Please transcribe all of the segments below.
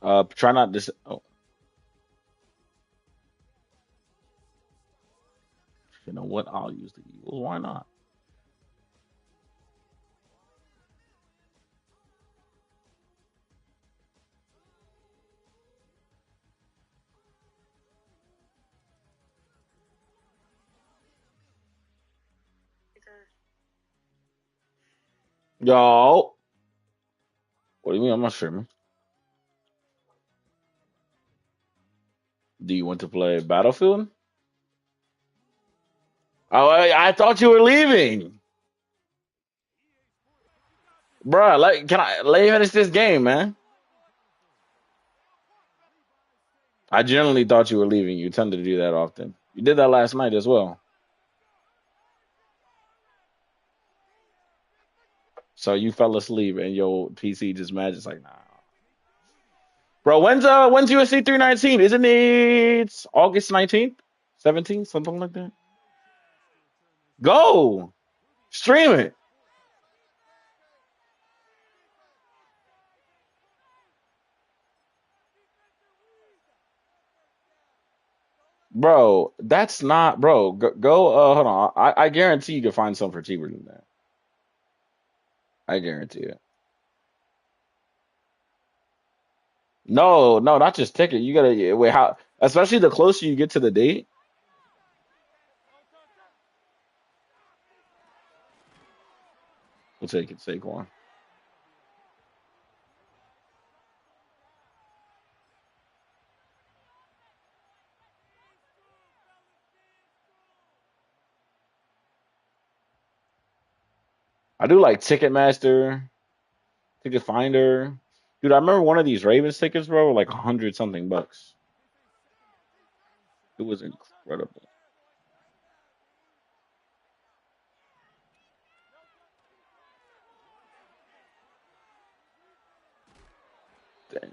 Try not this. Oh, you know what? I'll use the Eagles. Why not? Yo, what do you mean? I'm not streaming. Do you want to play Battlefield? Oh, I thought you were leaving, bruh. Like, can I let you finish this game, man? I generally thought you were leaving. You tend to do that often. You did that last night as well. So you fell asleep and your PC just mad. Just like, nah. Bro, when's USC 319? Isn't it August 19th? 17th? Something like that? Go! Stream it. Bro, that's not bro. Go hold on. I guarantee you can find some for cheaper than that. I guarantee it. No, no, not just ticket. You gotta wait how especially the closer you get to the date. We'll take it, Saquon. I do like Ticketmaster, Ticket Finder. Dude, I remember one of these Ravens tickets, bro, were like 100 something bucks. It was incredible. Damn.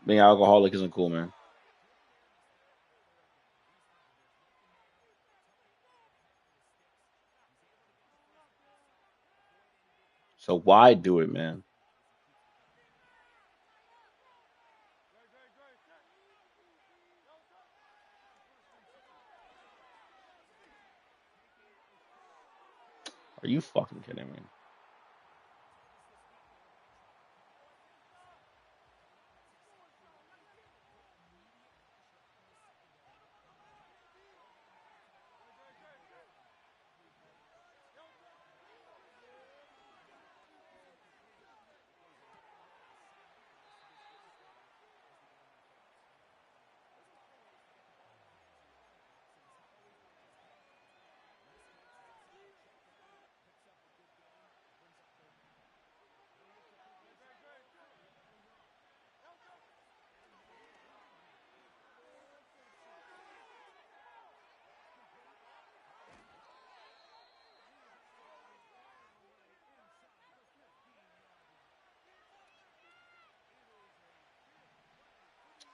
Being alcoholic isn't cool, man. So why do it, man? Are you fucking kidding me?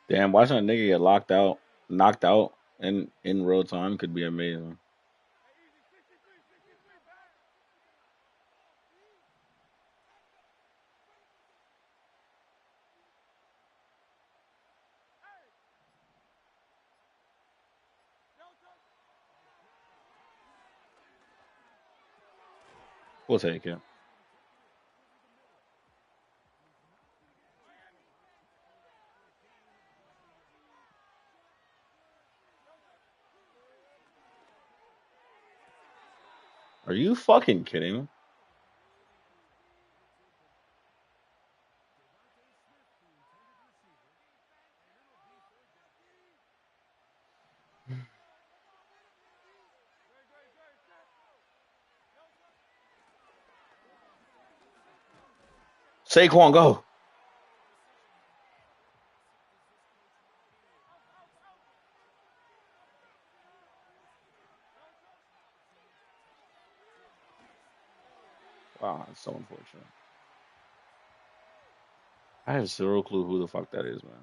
Damn, watching a nigga get knocked out in real time could be amazing. We'll take it. Are you fucking kidding me? Saquon, go. Wow, that's so unfortunate. I have zero clue who the fuck that is, man.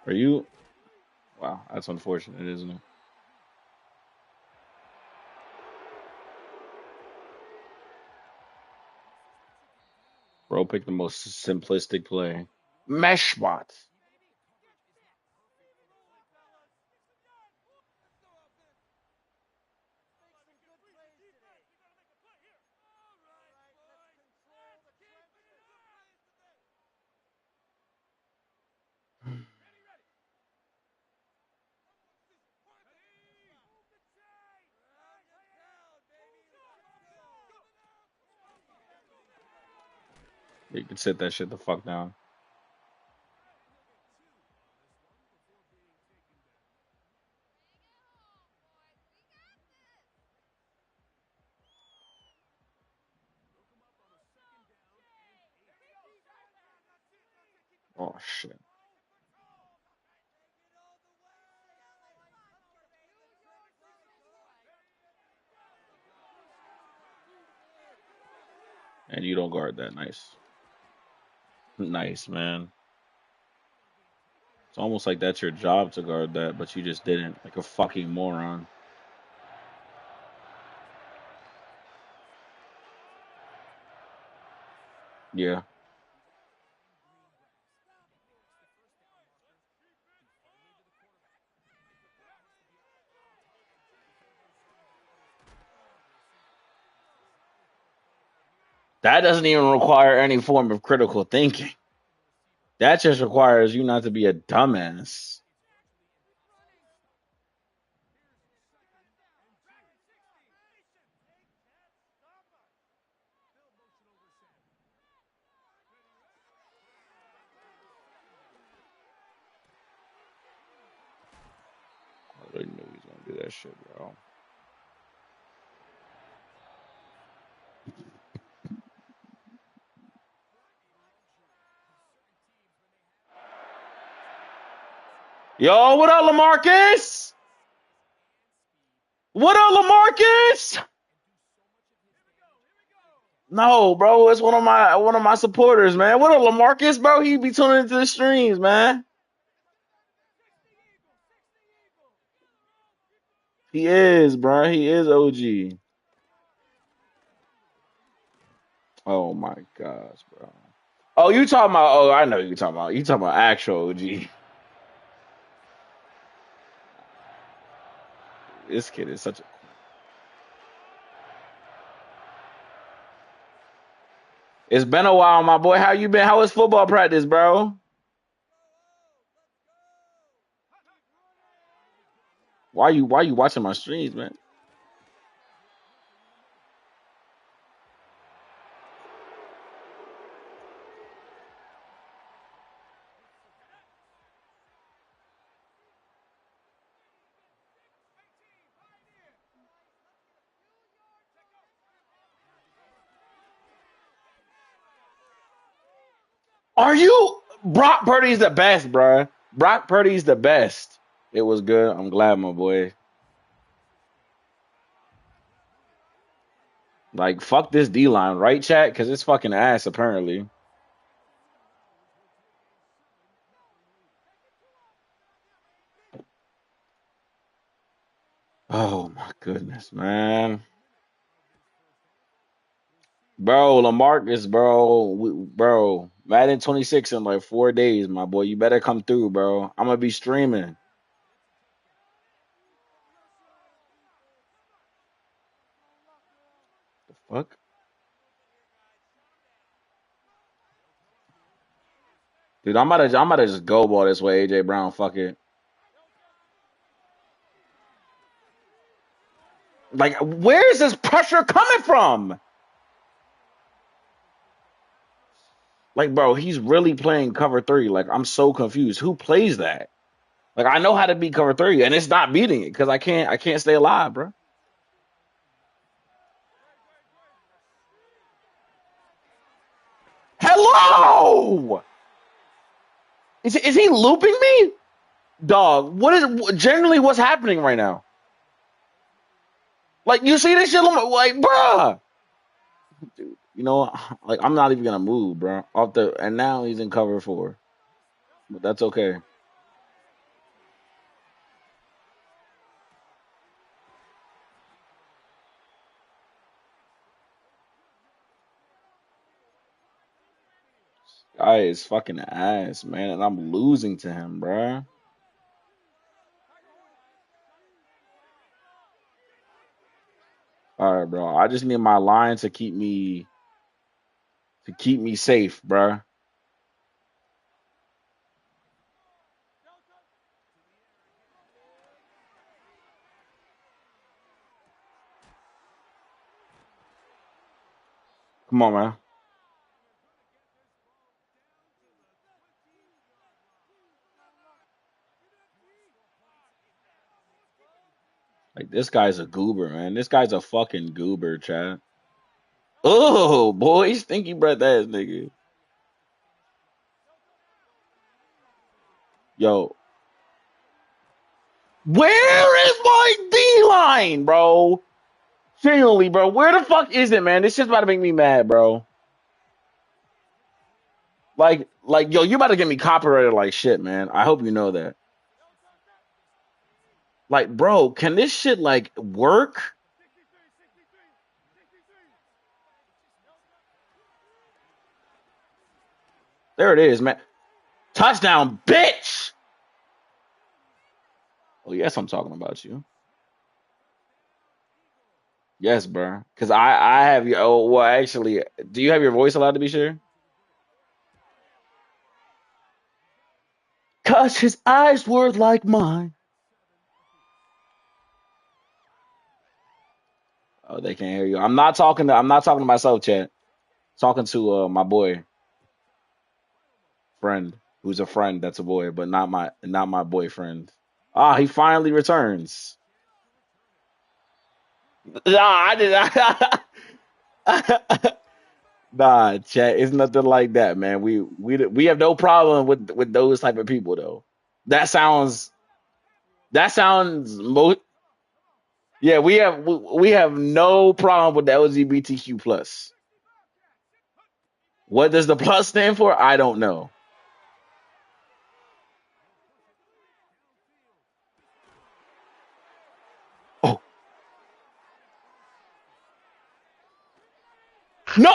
Are you? Wow, that's unfortunate, isn't it? Bro picked the most simplistic play. Mesh bots. You can sit that shit the fuck down. Oh shit. And you don't guard that. Nice. Nice, man. It's almost like that's your job to guard that, but you just didn't. Like a fucking moron. Yeah. That doesn't even require any form of critical thinking. That just requires you not to be a dumbass. I already knew he was gonna do that shit, bro. Yo, what up, Lamarcus? What up, Lamarcus? No, bro, it's one of my supporters, man. What up, Lamarcus, bro? He be tuning into the streams, man. He is, bro. He is OG. Oh my gosh, bro. Oh, you talking about? Oh, I know you talking about. You talking about actual OG. This kid is such a. It's been a while, my boy. How you been? How was football practice, bro? Why you watching my streams, man? Are you Brock Purdy's the best, bro? Brock Purdy's the best. It was good. I'm glad, my boy. Like fuck this D line, right, chat? Because it's fucking ass apparently. Oh my goodness, man. Bro, Lamarcus, bro, Madden 26 in like 4 days, my boy. You better come through, bro. I'm gonna be streaming. The fuck, dude. I'm about to just go ball this way, AJ Brown. Fuck it. Like, where is this pressure coming from? Like, bro, he's really playing cover three. Like, I'm so confused. Who plays that? Like, I know how to beat cover three, and it's not beating it because I can't stay alive, bro. Hello! Is he looping me? Dog, what is generally what's happening right now? Like, you see this shit? I'm like, bruh. Dude, you know, like, I'm not even gonna move, bro. Off the and now he's in cover four. But that's okay. Guy is fucking ass, man, and I'm losing to him, bro. All right, bro. I just need my line to keep me safe, bro. Come on, man. Like this guy's a goober, man. This guy's a fucking goober, Chad. Oh boy, stinky breath ass nigga. Yo, where is my D line, bro? Genuinely, bro. Where the fuck is it, man? This shit's about to make me mad, bro. Yo, you about to get me copyrighted like shit, man. I hope you know that. Like, bro, can this shit like work? There it is, man. Touchdown, bitch. Oh, yes, I'm talking about you. Yes, bro. Cause I have your. Oh, well, actually, do you have your voice allowed to be shared? Cause his eyes were like mine. Oh, they can't hear you. I'm not talking to myself, chat. Talking to my boy friend, who's a friend that's a boy, but not my boyfriend. Ah, he finally returns. Nah, I did. Nah, chat. It's nothing like that, man. We have no problem with those type of people though. That sounds that sounds mo. Yeah, we have no problem with the LGBTQ plus. What does the plus stand for? I don't know. Oh no!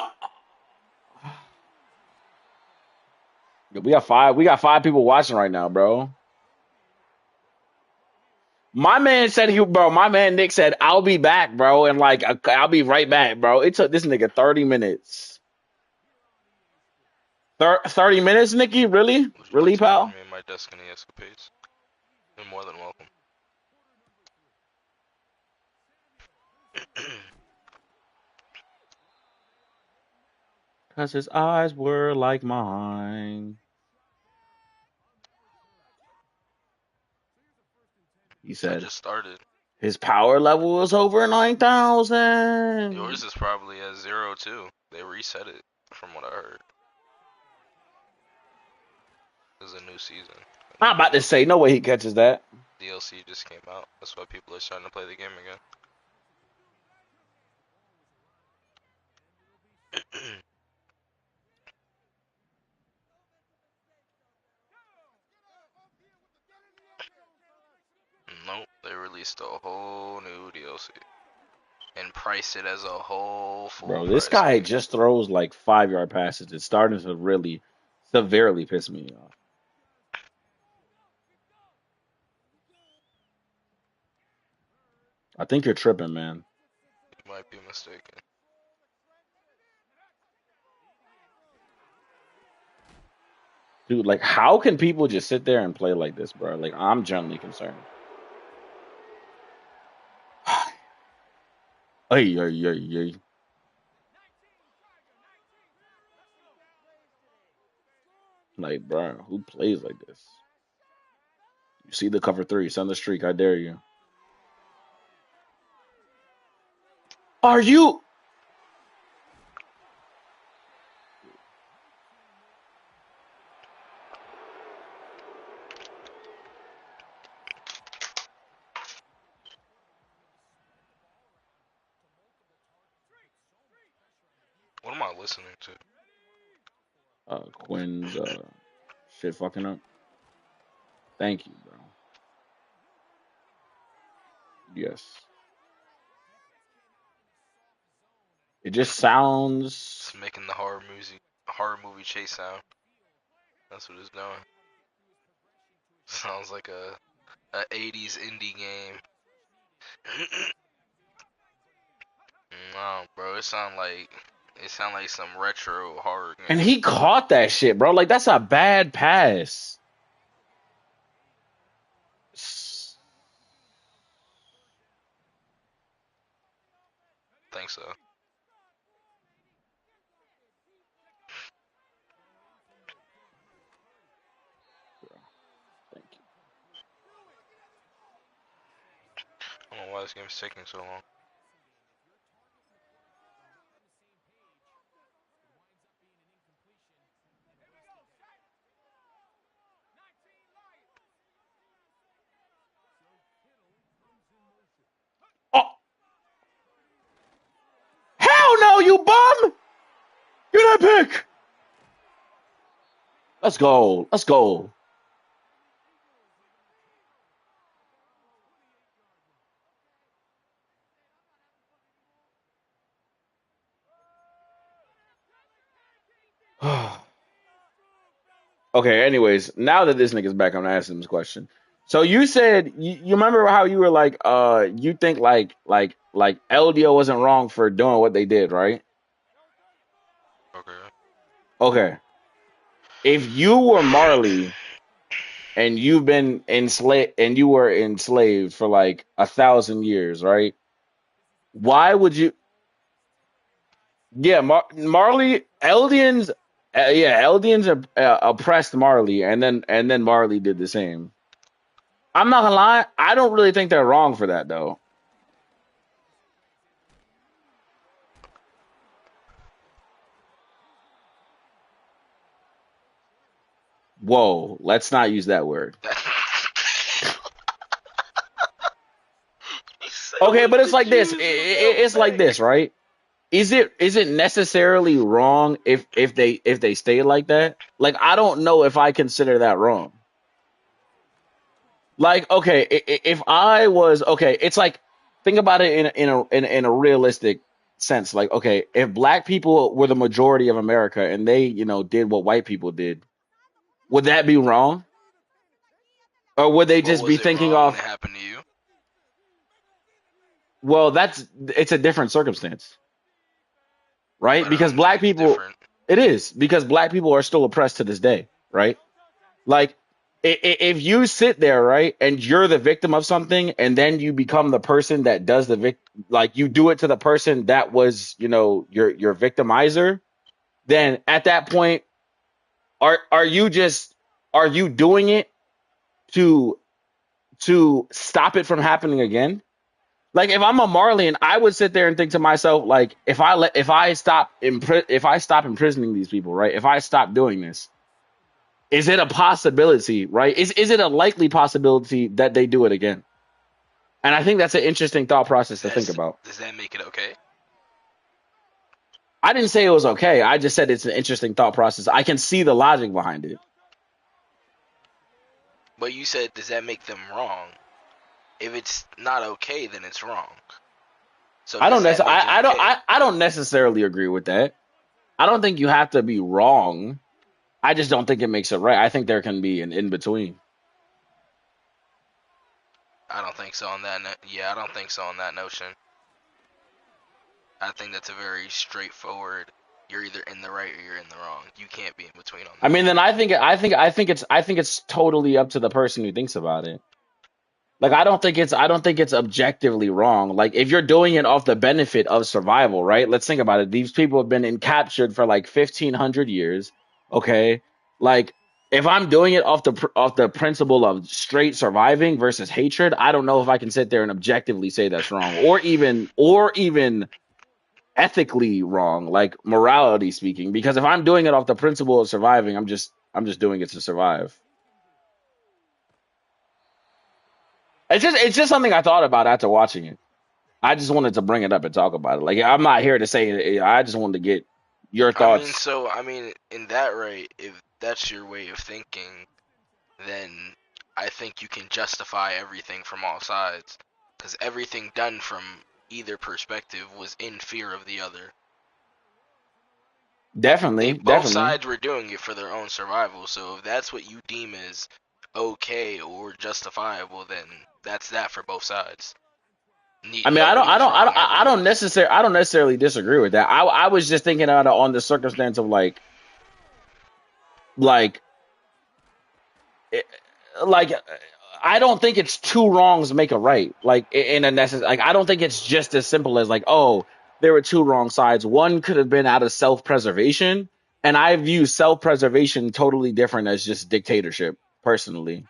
We got five people watching right now, bro. My man said bro. My man Nick said I'll be back, bro, and like I'll be right back, bro. It took this nigga 30 minutes. 30 minutes, Nikki? Really? Would you like Really, to join pal? me in my desk in the escapades? You're more than welcome. Cause his eyes were like mine. He I said just started. his power level was over 9,000. Yours is probably at 0 too. They reset it, from what I heard. There's a new season. A I'm new about to say, no way he catches that. DLC just came out. That's why people are starting to play the game again. Nope, they released a whole new DLC and priced it as a whole full Bro, this price guy game. just throws like 5 yard passes. It's starting to really severely piss me off. I think you're tripping, man. You might be mistaken. Dude, like, how can people just sit there and play like this, bro? Like, I'm genuinely concerned. Ay, ay, ay, ay. Like, bro, who plays like this? You see the cover three, send the streak. I dare you. Are you? What am I listening to? Quinn's shit fucking up. Thank you, bro. Yes. It just sounds. It's making the horror movie chase sound. That's what it's doing. Sounds like a 80s indie game. No, bro, it sound like some retro horror And game. he caught that shit, bro. Like, that's a bad pass. Think so. Thank you. I don't know why this game's taking so long. Oh, hell no, you bum! Get that pick! Let's go. Let's go. Okay, anyways, now that this nigga's back, I'm gonna ask him this question. So you said you remember how you were like, you think like LDO wasn't wrong for doing what they did, right? Okay. Okay. If you were Marley and you've been enslaved and you were enslaved for like 1,000 years, right? Why would you? Yeah, Marley Eldians, yeah, Eldians oppressed Marley, and then Marley did the same. I'm not gonna lie, I don't really think they're wrong for that though. Whoa, let's not use that word. Okay, but it's like this. It's like this, right? Is it necessarily wrong if they stay like that? Like, I don't know if I consider that wrong. Like, okay, if I was okay, it's like think about it in a realistic sense. Like, okay, if black people were the majority of America and they did what white people did, would that be wrong? Or would they Well, just be was it thinking wrong when it off? happened to you? Well, it's a different circumstance, right? But I Because don't think black it's people, different. it is because black people are still oppressed to this day, right? Like, if you sit there, right, and you're the victim of something, and then you become the person that does like you do it to the person that was, your victimizer, then at that point, are you just are you doing it to stop it from happening again? Like, if I'm a Marlian, I would sit there and think to myself, like, if I stop imprisoning these people, right? If I stop doing this, is it a possibility, right? Is it a likely possibility that they do it again? And I think that's an interesting thought process to think about. Does that make it okay? I didn't say it was okay. I just said it's an interesting thought process. I can see the logic behind it. But you said, does that make them wrong? If it's not okay, then it's wrong. So I don't does that necessarily. make it I don't. okay? I don't necessarily agree with that. I don't think you have to be wrong. I just don't think it makes it right. I think there can be an in between. I don't think so on that. Yeah, I don't think so on that notion. I think that's a very straightforward. You're either in the right or you're in the wrong. You can't be in between on I that. mean, then I think it's totally up to the person who thinks about it. Like, I don't think it's objectively wrong. Like, if you're doing it off the benefit of survival, right? Let's think about it. These people have been captured for like 1,500 years. Okay, like if I'm doing it off the principle of straight surviving versus hatred, I don't know if I can sit there and objectively say that's wrong, or even ethically wrong, like morality speaking. Because if I'm doing it off the principle of surviving, I'm just doing it to survive. It's just something I thought about after watching it. I just wanted to bring it up and talk about it. Like I'm not here to say it. I just wanted to get your thoughts. In that right, if that's your way of thinking, then I think you can justify everything from all sides, because everything done from either perspective was in fear of the other. They Definitely, both definitely. sides were doing it for their own survival. So if that's what you deem as okay or justifiable, then that's that for both sides. I mean, Nobody was wrong. Everybody was. I don't necessarily disagree with that. I was just thinking on the circumstance of like it, like I don't think it's two wrongs make a right. Like in a like I don't think it's just as simple as like, oh, there were two wrong sides. One could have been out of self preservation, and I view self preservation totally different as just dictatorship. Personally,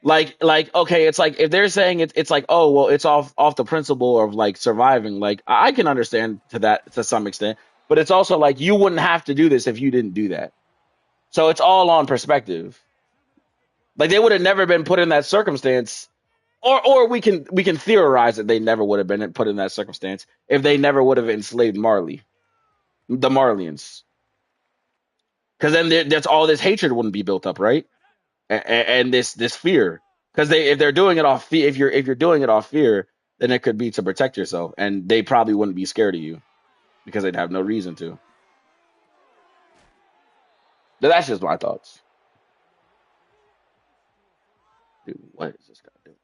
like okay, it's like if they're saying it's like, oh well, it's off the principle of like surviving. Like I can understand to that to some extent, but it's also like you wouldn't have to do this if you didn't do that. So it's all on perspective. Like they would have never been put in that circumstance, or we can theorize that they never would have been put in that circumstance if they never would have enslaved Marley, the Marlians, because then that's all this hatred wouldn't be built up, right? And this fear, because they if they're doing it off fear, if you're doing it off fear, then it could be to protect yourself, and they probably wouldn't be scared of you because they'd have no reason to. But that's just my thoughts. Dude, what is this guy doing?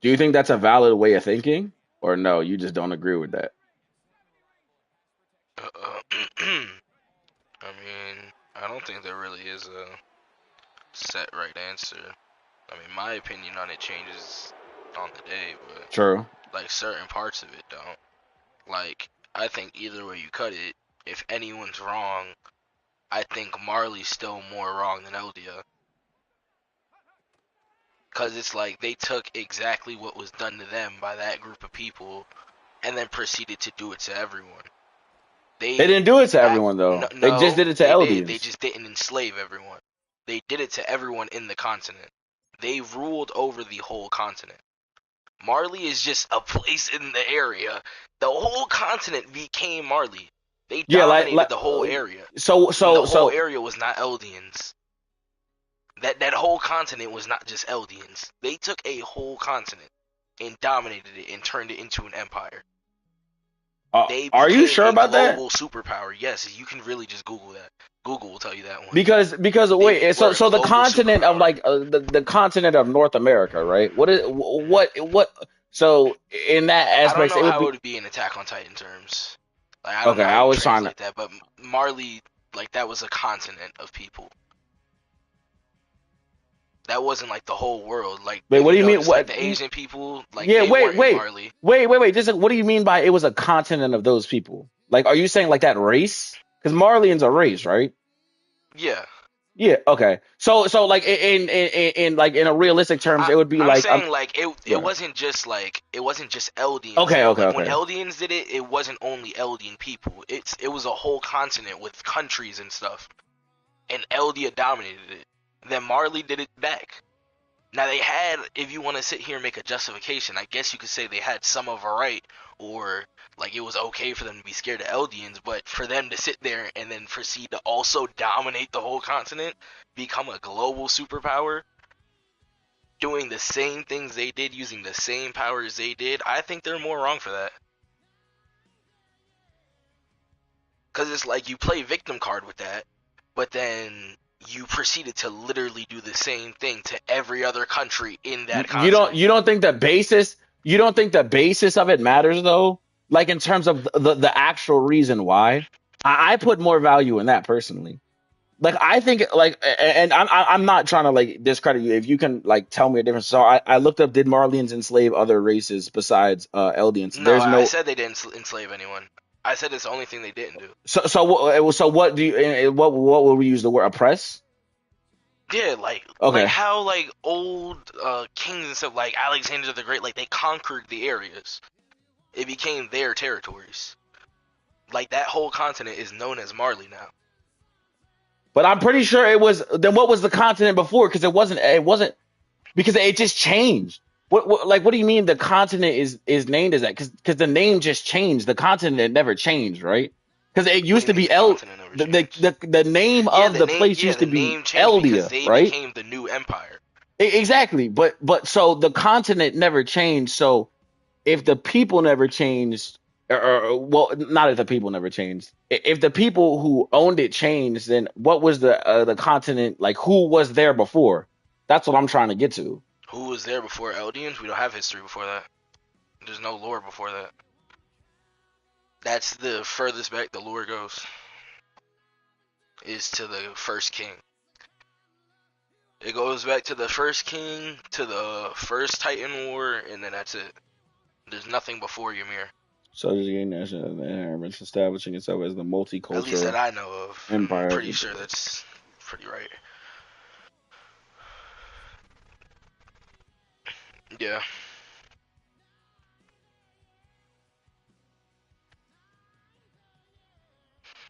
Do you think that's a valid way of thinking, or no? You just don't agree with that. I don't think there really is a set right answer. I mean, my opinion on it changes on the day, but True. like certain parts of it don't. Like, I think either way you cut it, if anyone's wrong, I think Marley's still more wrong than Eldia. Because it's like they took exactly what was done to them by that group of people and then proceeded to do it to everyone. They They didn't do it to back everyone though. They just no, did it to they did. They Eldians. just didn't enslave everyone. They did it to everyone in the continent. They ruled over the whole continent. Marley is just a place in the area. The whole continent became Marley. They Yeah, dominated the whole area. so And the so whole so area was not Eldians. That whole continent was not just Eldians. They took a whole continent and dominated it and turned it into an empire. They are you became sure a about that? global superpower. Yes, you can really just Google that. Google will tell you that one. Because They wait, were a so the global continent of superpower. like the continent of North America, right? What so in that I don't aspect know it would how it be would be in Attack on Titan terms. Like I don't okay. know how I you was trying to translate that, but Marley, like that was a continent of people. That wasn't like the whole world. Like wait. if What you do you mean? notice, like What? the Asian people, like Yeah, they weren't in Marley. wait. Just what do you mean by it was a continent of those people? Like, are you saying like that race? Because Marlians are race, right? Yeah, Yeah. Okay. So like in like in a realistic terms, I it would be I'm like saying like it yeah. wasn't just like it wasn't just Eldians though. Like when Okay. Eldians did it, it wasn't only Eldian people. It was a whole continent with countries and stuff. And Eldia dominated it. Then Marley did it back. Now they had, if you want to sit here and make a justification, I guess you could say they had some of a right, or like it was okay for them to be scared of Eldians, but for them to sit there and then proceed to also dominate the whole continent, become a global superpower, doing the same things they did, using the same powers they did, I think they're more wrong for that. Because it's like you play victim card with that, but then you proceeded to literally do the same thing to every other country in that continent. You don't think the basis of it matters though? Like in terms of the actual reason why? I put more value in that personally. like I think like and I'm not trying to like discredit you if you can like tell me a difference. So I looked up, did Marlians enslave other races besides Eldians? No, There's I no. said they didn't enslave anyone. I said it's the only thing they didn't do. So what do you what will we use the word oppress? Yeah, like Okay. how like old kings and stuff like Alexander the Great, like they conquered the areas. It became their territories. Like that whole continent is known as Marley now. But I'm pretty sure it was. Then what was the continent before? Because it wasn't because it just changed. What do you mean the continent is named as that? Because the name just changed. The continent never changed, right? Because it What do used you to mean be the continent never changed? the name of the place Yeah, used the to be name changed because Eldia, they right? became the new empire. Exactly. But so the continent never changed. So if the people never changed, or well, not if the people never changed. If the people who owned it changed, then what was the continent like? Who was there before? That's what I'm trying to get to. Who was there before Eldians? We don't have history before that. There's no lore before that. That's the furthest back the lore goes. Is to the first king. It goes back to the first king, to the first Titan War, and then that's it. There's nothing before Ymir. So the national environment establishing itself as the At least that multicultural I know of. I'm empire. pretty sure that's pretty right. Yeah.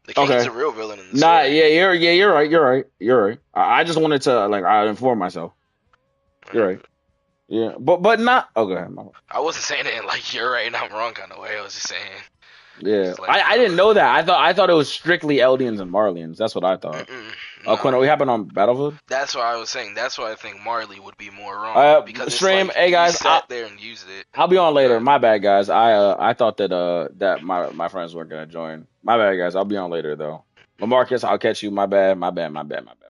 The king's Okay. a real villain in the Nah, story. you're right. You're right. I just wanted to like I inform myself. You're right. Yeah, but not. Okay. I wasn't saying it in like you're right and I'm wrong kind of way. I was just saying, Yeah, just letting you I know. didn't know that. I thought it was strictly Eldians and Marlians. That's what I thought. Mm-mm, Oh, no. Quinn, we happened on Battlefield. That's why I was saying. That's why I think Marley would be more wrong because it's Stream. like Hey you guys, sat there and used it. I'll be on later. Good. My bad, guys. I thought that my friends weren't gonna join. My bad, guys. I'll be on later though. Lamarcus, I'll catch you. My bad. My bad. My bad. My bad.